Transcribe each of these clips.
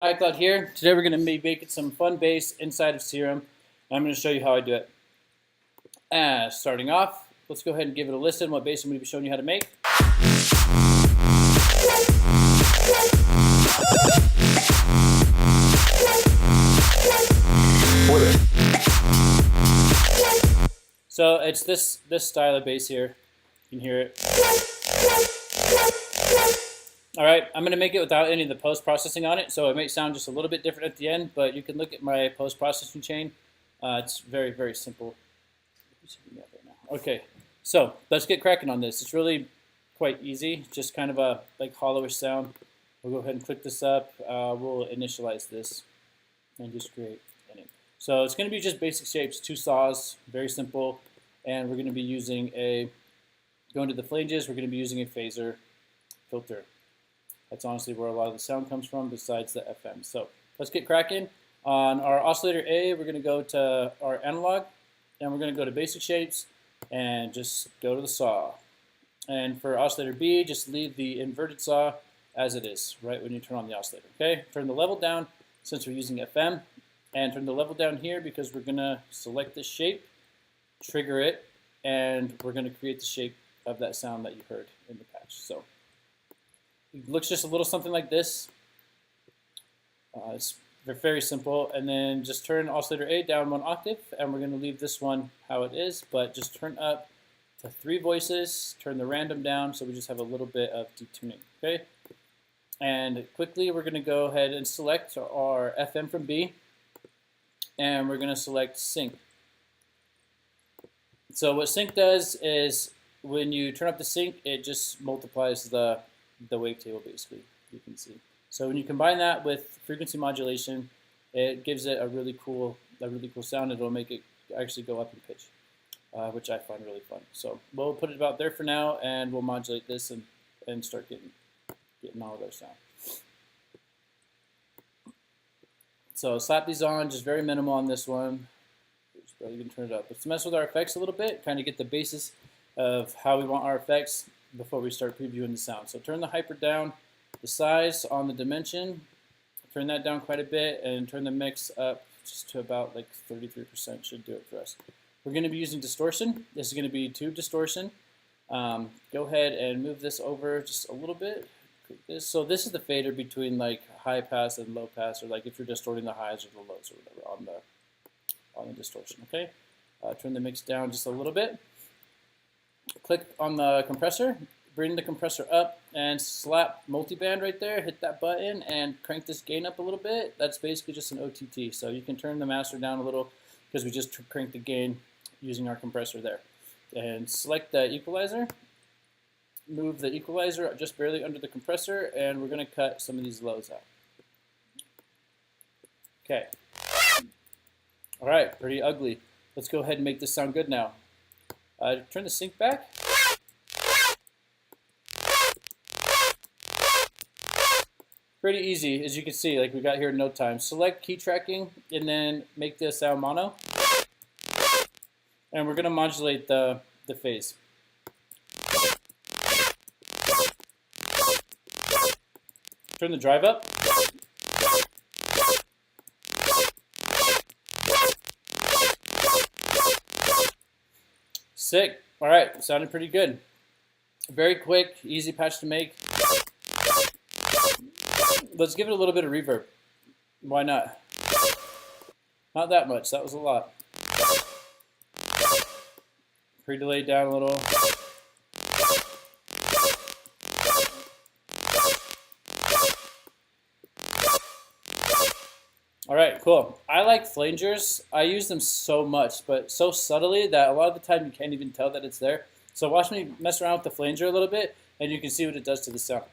Hi, Cloud here. Today we're going to be making some fun bass inside of Serum. I'm going to show you how I do it. Starting off, let's go ahead and give it a listen what bass I'm going to be showing you how to make. So it's this style of bass here. You can hear it. Alright, I'm going to make it without any of the post-processing on it, so it might sound just a little bit different at the end, but you can look at my post-processing chain. It's very, very simple. Okay, so let's get cracking on this. It's really quite easy, just kind of a hollowish sound. We'll go ahead and click this up. We'll initialize this and just create any. So it's going to be just basic shapes, 2 saws, very simple, and we're going to be using going to the flanges, we're going to be using a phaser filter. That's honestly where a lot of the sound comes from besides the FM. So let's get cracking. On our oscillator A, we're going to go to our analog, and we're going to go to basic shapes and just go to the saw. And for oscillator B, just leave the inverted saw as it is, right when you turn on the oscillator. Okay, turn the level down since we're using FM, and turn the level down here because we're going to select this shape, trigger it, and we're going to create the shape of that sound that you heard in the patch. So it looks just a little something like this. It's very simple. And then just turn oscillator A down 1 octave, and we're going to leave this one how it is, but just turn up to 3 voices, turn the random down so we just have a little bit of detuning. Okay? And quickly we're going to go ahead and select our FM from B, and we're going to select sync. So what sync does is when you turn up the sync, it just multiplies the wavetable, basically, you can see. So when you combine that with frequency modulation, it gives it a really cool sound. It'll make it actually go up in pitch, which I find really fun. So we'll put it about there for now, and we'll modulate this and start getting all of our sound. So slap these on, just very minimal on this one. Just barely gonna turn it up. Let's mess with our effects a little bit, kind of get the basis of how we want our effects before we start previewing the sound. So turn the hyper down, the size on the dimension, turn that down quite a bit, and turn the mix up just to about 33% should do it for us. We're going to be using distortion. This is going to be tube distortion. Go ahead and move this over just a little bit. So this is the fader between high pass and low pass, or if you're distorting the highs or the lows or whatever on the distortion. Okay, turn the mix down just a little bit. Click on the compressor, bring the compressor up, and slap multiband right there. Hit that button and crank this gain up a little bit. That's basically just an OTT. So you can turn the master down a little because we just cranked the gain using our compressor there. And select the equalizer. Move the equalizer just barely under the compressor, and we're going to cut some of these lows out. Okay. All right, pretty ugly. Let's go ahead and make this sound good now. Turn the sync back. Pretty easy, as you can see, we got here in no time. Select key tracking, and then make the sound mono. And we're going to modulate the phase. Turn the drive up. Sick. All right, sounded pretty good. Very quick, easy patch to make. Let's give it a little bit of reverb. Why not? Not that much. That was a lot. Pre-delay down a little. All right, cool. I like flangers. I use them so much, but so subtly that a lot of the time you can't even tell that it's there. So watch me mess around with the flanger a little bit, and you can see what it does to the sound.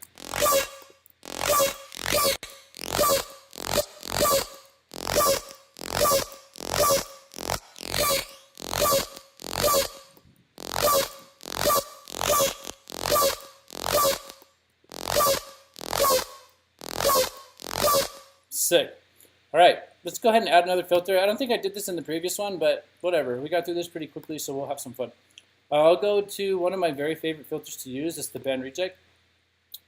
Sick. All right, let's go ahead and add another filter. I don't think I did this in the previous one, but whatever. We got through this pretty quickly, so we'll have some fun. I'll go to one of my very favorite filters to use. It's the band reject.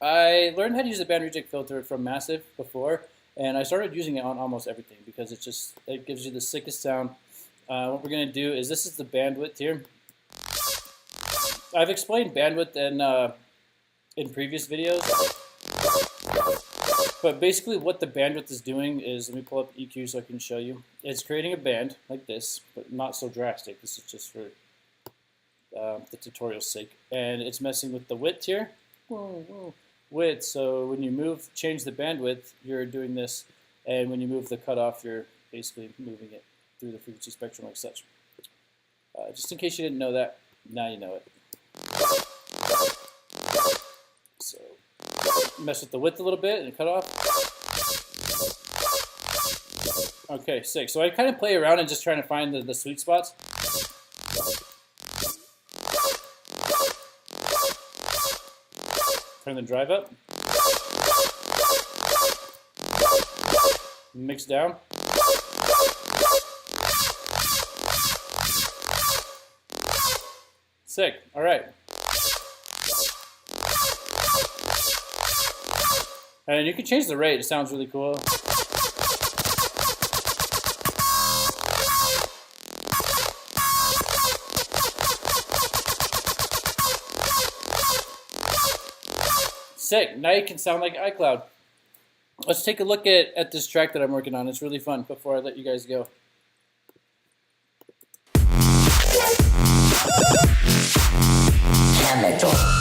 I learned how to use the band reject filter from Massive before, And I started using it on almost everything because it gives you the sickest sound. What we're going to do is, this is the bandwidth here. I've explained bandwidth in previous videos, but basically what the bandwidth is doing is, let me pull up EQ so I can show you. It's creating a band like this, but not so drastic. This is just for the tutorial's sake. And it's messing with the width here. Width, so when you change the bandwidth, you're doing this, and when you move the cutoff, you're basically moving it through the frequency spectrum like such. Just in case you didn't know that, now you know it. So mess with the width a little bit and cut off. Okay, sick. So I kind of play around and just trying to find the sweet spots. Turn the drive up. Mix down. Sick. All right. And you can change the rate. It sounds really cool. Sick. Now you can sound like iCloud. Let's take a look at this track that I'm working on. It's really fun before I let you guys go. Chemical.